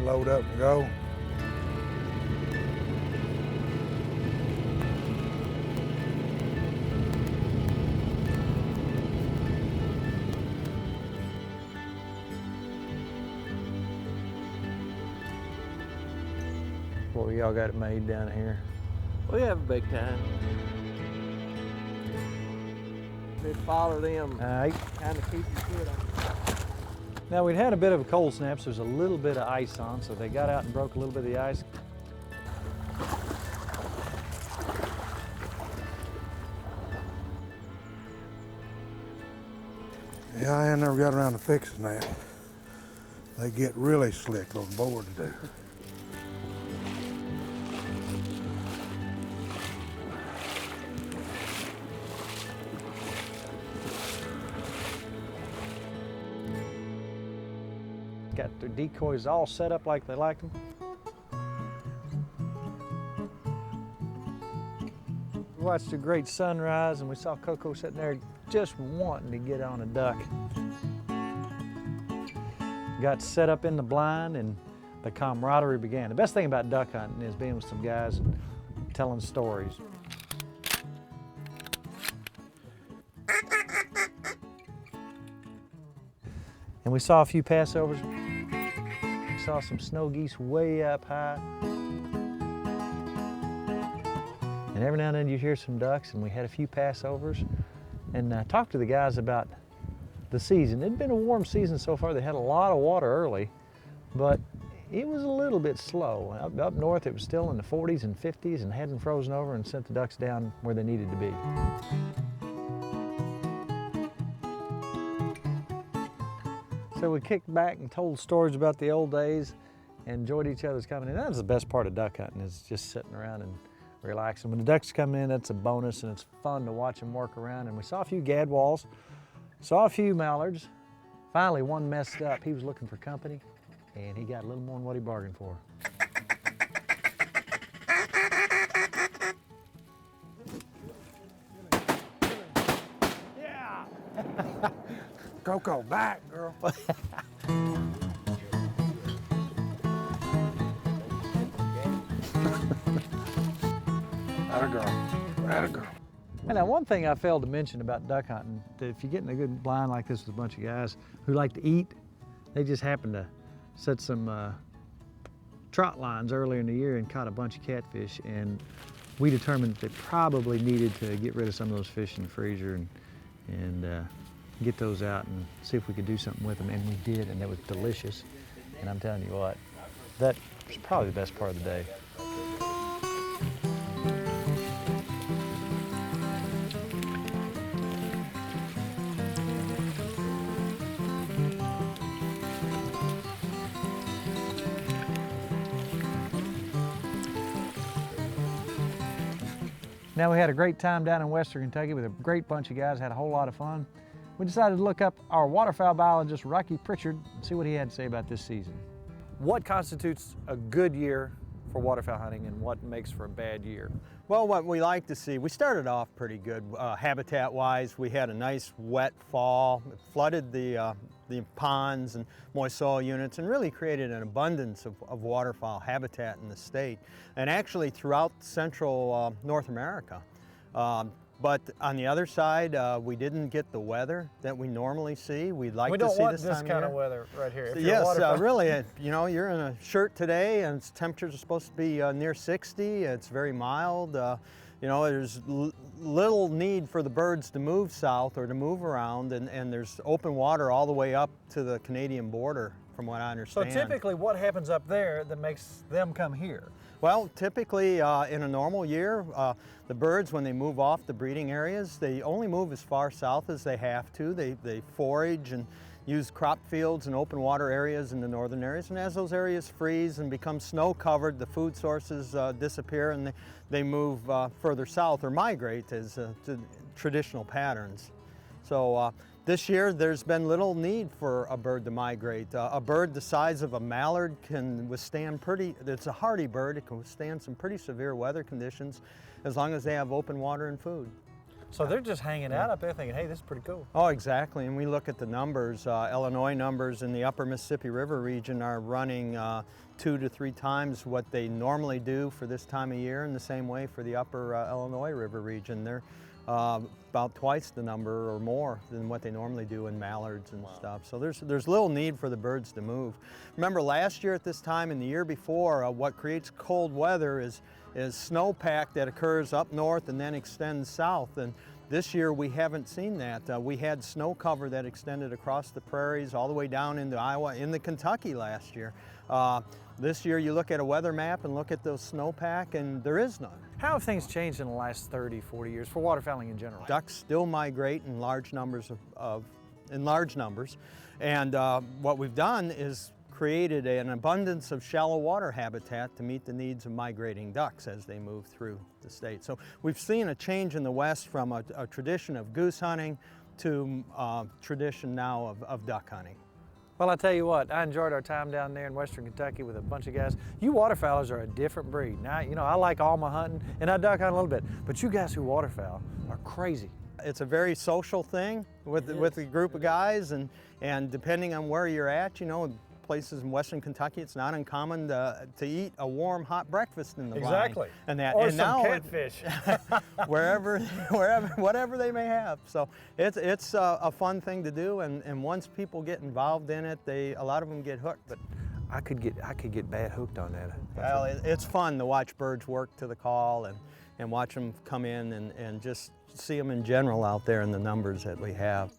load up and go. Boy, y'all got it made down here. We have a big time. Just follow them, All right. kind of keep your foot on. Now we'd had a bit of a cold snap, so there's a little bit of ice on, so they got out and broke a little bit of the ice. Yeah, I never got around to fixing that. They get really slick on board to do. Got their decoys all set up like they like them. We watched a great sunrise and we saw Coco sitting there just wanting to get on a duck. Got set up in the blind and the camaraderie began. The best thing about duck hunting is being with some guys and telling stories. And we saw a few passovers. We saw some snow geese way up high. And every now and then you hear some ducks, and we had a few passovers and talked to the guys about the season. It'd been a warm season so far. They had a lot of water early, but it was a little bit slow. Up north it was still in the 40s and 50s and hadn't frozen over and sent the ducks down where they needed to be. So we kicked back and told stories about the old days and enjoyed each other's company. That's the best part of duck hunting, is just sitting around and relaxing. When the ducks come in, that's a bonus, and it's fun to watch them work around. And we saw a few gadwalls, saw a few mallards. Finally, one messed up. He was looking for company, and he got a little more than what he bargained for. Yeah! Coco, back, girl. Atta girl, atta girl. And now one thing I failed to mention about duck hunting, that if you get in a good blind like this with a bunch of guys who like to eat, they just happened to set some trot lines earlier in the year and caught a bunch of catfish, and we determined that they probably needed to get rid of some of those fish in the freezer and get those out and see if we could do something with them, and we did, and it was delicious. And I'm telling you what, that was probably the best part of the day. Now, we had a great time down in Western Kentucky with a great bunch of guys, had a whole lot of fun. We decided to look up our waterfowl biologist, Rocky Pritchard, and see what he had to say about this season. What constitutes a good year for waterfowl hunting, and what makes for a bad year? Well, what we like to see, we started off pretty good habitat-wise. We had a nice wet fall. It flooded the ponds and moist soil units and really created an abundance of waterfowl habitat in the state, and actually throughout central North America. But on the other side, we didn't get the weather that we normally see. We'd like to see this time of year. We don't want this kind of weather right here. Yes, really. You know, you're in a shirt today, and temperatures are supposed to be near 60. It's very mild. You know, there's little need for the birds to move south or to move around, and there's open water all the way up to the Canadian border, from what I understand. So typically, what happens up there that makes them come here? Well, typically in a normal year, the birds, when they move off the breeding areas, they only move as far south as they have to. They forage and use crop fields and open water areas in the northern areas. And as those areas freeze and become snow covered, the food sources disappear, and they move further south or migrate as to traditional patterns. So this year, there's been little need for a bird to migrate. A bird the size of a mallard can withstand it's a hardy bird, it can withstand some pretty severe weather conditions as long as they have open water and food. So they're just hanging out up there thinking, hey, this is pretty cool. Oh, exactly. And we look at the numbers. Illinois numbers in the upper Mississippi River region are running 2 to 3 times what they normally do for this time of year, and the same way for the upper Illinois River region. They're about twice the number or more than what they normally do in mallards and stuff. So there's little need for the birds to move. Remember last year at this time and the year before, what creates cold weather is snowpack that occurs up north and then extends south. And this year we haven't seen that. We had snow cover that extended across the prairies all the way down into Iowa, into Kentucky last year. This year you look at a weather map and look at those snowpack and there is none. How have things changed in the last 30, 40 years for waterfowling in general? Ducks still migrate in large numbers and what we've done is created an abundance of shallow water habitat to meet the needs of migrating ducks as they move through the state. So we've seen a change in the West from a tradition of goose hunting to tradition now of duck hunting. Well, I tell you what, I enjoyed our time down there in Western Kentucky with a bunch of guys. You waterfowlers are a different breed. Now, you know, I like all my hunting and I duck hunt a little bit, but you guys who waterfowl are crazy. It's a very social thing with a group of guys, and depending on where you're at, you know, places in Western Kentucky, it's not uncommon to eat a warm, hot breakfast in the blind. Exactly. And that, Or and some now, catfish. whatever they may have. So it's a fun thing to do, and once people get involved in it, a lot of them get hooked. But I could get bad hooked on that. well, it's fun to watch birds work to the call and watch them come in and just see them in general out there in the numbers that we have.